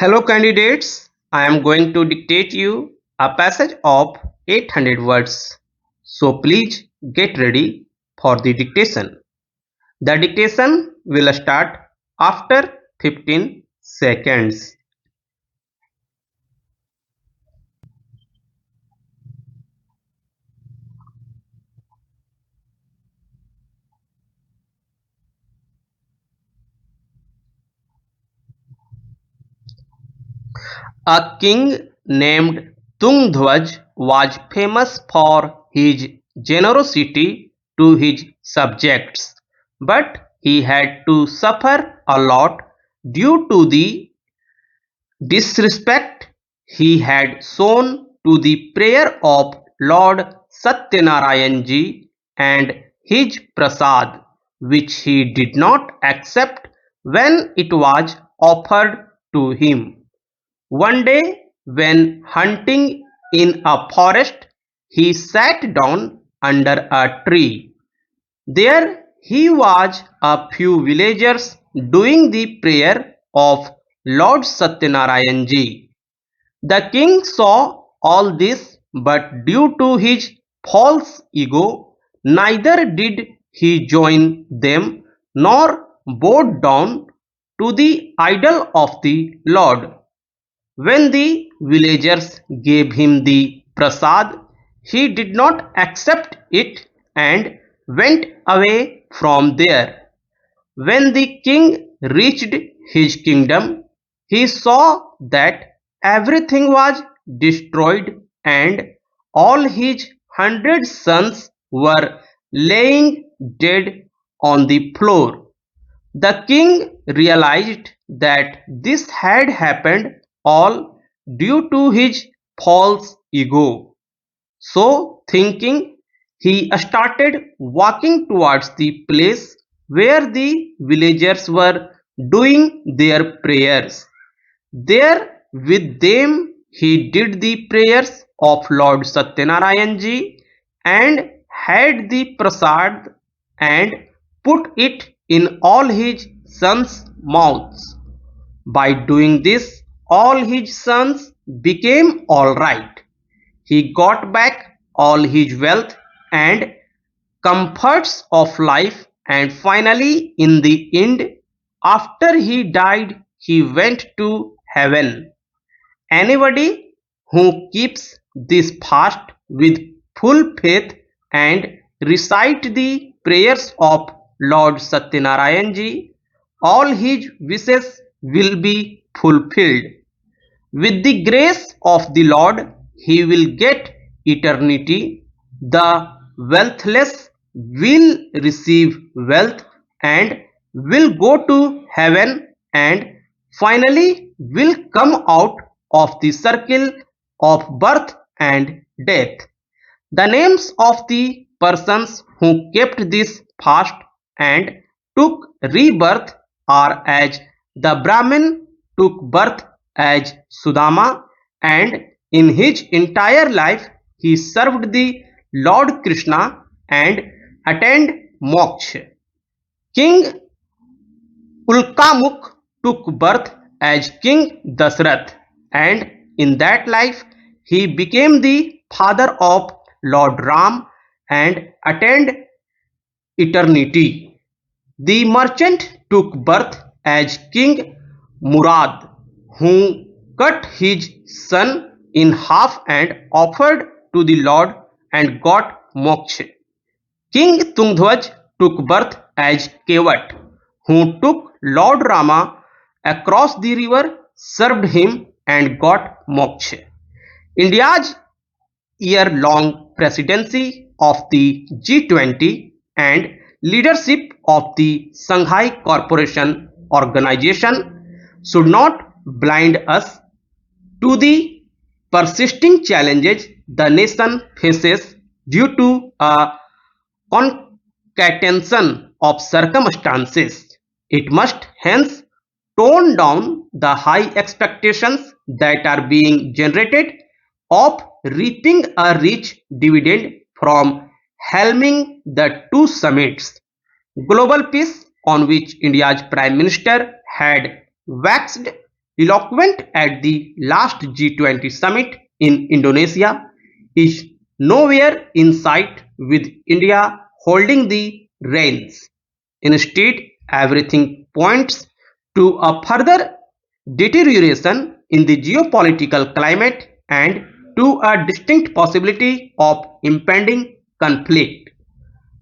Hello candidates, I am going to dictate you a passage of 800 words. So please get ready for the dictation. The dictation will start after 15 seconds. A king named Tungdhwaj was famous for his generosity to his subjects, but he had to suffer a lot due to the disrespect he had shown to the prayer of Lord Satyanarayan ji and his prasad, which he did not accept when it was offered to him. One day, when hunting in a forest, he sat down under a tree. There he was a few villagers doing the prayer of Lord Satyanarayan ji. The king saw all this, but due to his false ego, neither did he join them nor bowed down to the idol of the Lord. When the villagers gave him the prasad, he did not accept it and went away from there. When the king reached his kingdom, he saw that everything was destroyed and all his 100 sons were laying dead on the floor. The king realized that this had happened all due to his false ego. So, thinking, he started walking towards the place where the villagers were doing their prayers. There, with them, he did the prayers of Lord Satyanarayan ji and had the prasad and put it in all his sons' mouths. By doing this, all his sons became alright. He got back all his wealth and comforts of life, and finally, in the end, after he died, he went to heaven. Anybody who keeps this fast with full faith and recite the prayers of Lord Satyanarayan ji, all his wishes will be fulfilled. With the grace of the Lord, he will get eternity. The wealthless will receive wealth and will go to heaven and finally will come out of the circle of birth and death. The names of the persons who kept this fast and took rebirth are as the Brahmin took birth as Sudama, and in his entire life he served the Lord Krishna and attained moksha. King Ulkamuk took birth as King Dasrath, and in that life he became the father of Lord Ram and attained eternity. The merchant took birth as King Murad, who cut his son in half and offered to the Lord and got moksha. King Tungdhwaj took birth as Kevat, who took Lord Rama across the river, served him, and got moksha. India's year-long presidency of the G20 and leadership of the Shanghai Cooperation Organization should not blind us to the persisting challenges the nation faces due to a concatenation of circumstances. It must hence tone down the high expectations that are being generated of reaping a rich dividend from helming the two summits. Global peace, on which India's Prime Minister had waxed eloquent at the last G20 summit in Indonesia, is nowhere in sight with India holding the reins. Instead, everything points to a further deterioration in the geopolitical climate and to a distinct possibility of impending conflict.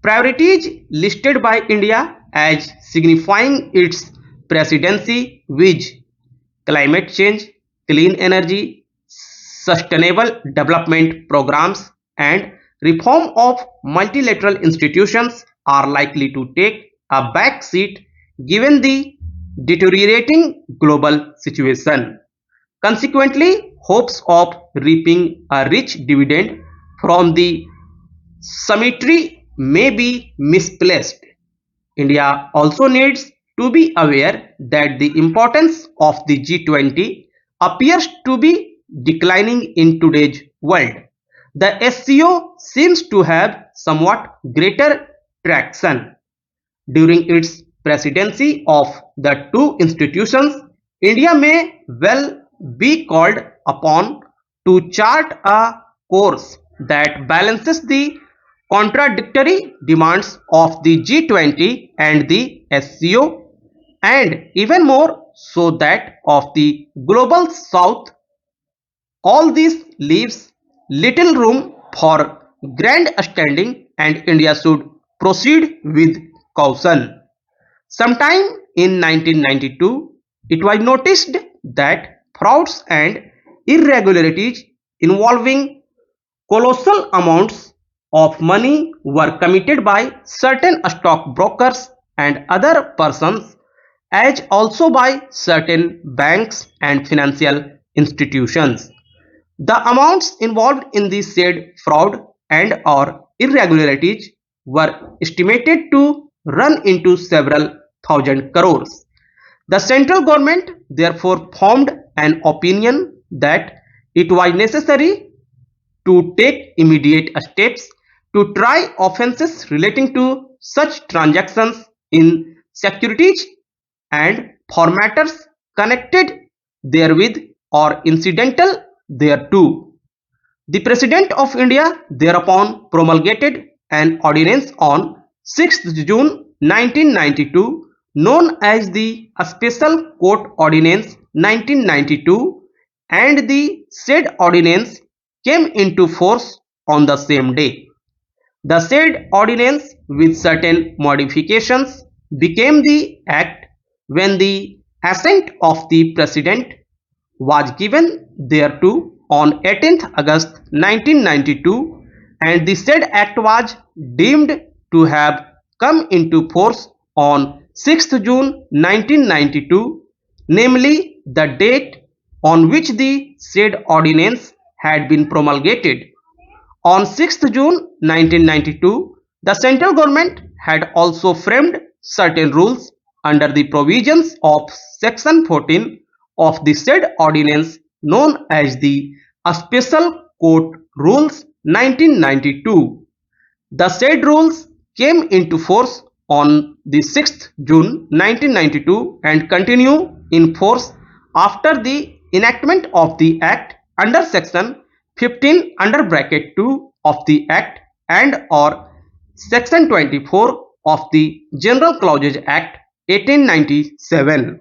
Priorities listed by India as signifying its presidency which climate change, clean energy, sustainable development programs, and reform of multilateral institutions are likely to take a back seat given the deteriorating global situation. Consequently, hopes of reaping a rich dividend from the symmetry may be misplaced. India also needs to be aware that the importance of the G20 appears to be declining in today's world. The SCO seems to have somewhat greater traction. During its presidency of the two institutions, India may well be called upon to chart a course that balances the contradictory demands of the G20 and the SCO, and even more so that of the global south. All this leaves little room for grandstanding, and India should proceed with caution. Sometime in 1992, it was noticed that frauds and irregularities involving colossal amounts of money were committed by certain stockbrokers and other persons, as also by certain banks and financial institutions. The amounts involved in the said fraud and or irregularities were estimated to run into several thousand crores. The central government therefore formed an opinion that it was necessary to take immediate steps to try offences relating to such transactions in securities and for matters connected therewith or incidental thereto. The President of India thereupon promulgated an ordinance on 6th June 1992 known as the Special Court Ordinance 1992, and the said ordinance came into force on the same day. The said ordinance with certain modifications became the Act when the assent of the President was given thereto on 18th August 1992, and the said act was deemed to have come into force on 6th June 1992, namely the date on which the said ordinance had been promulgated. On 6th June 1992, the central government had also framed certain rules under the provisions of Section 14 of the said ordinance known as the Special Court Rules 1992. The said rules came into force on the 6th June 1992 and continue in force after the enactment of the Act under Section 15 under bracket 2 of the Act and or Section 24 of the General Clauses Act 1897.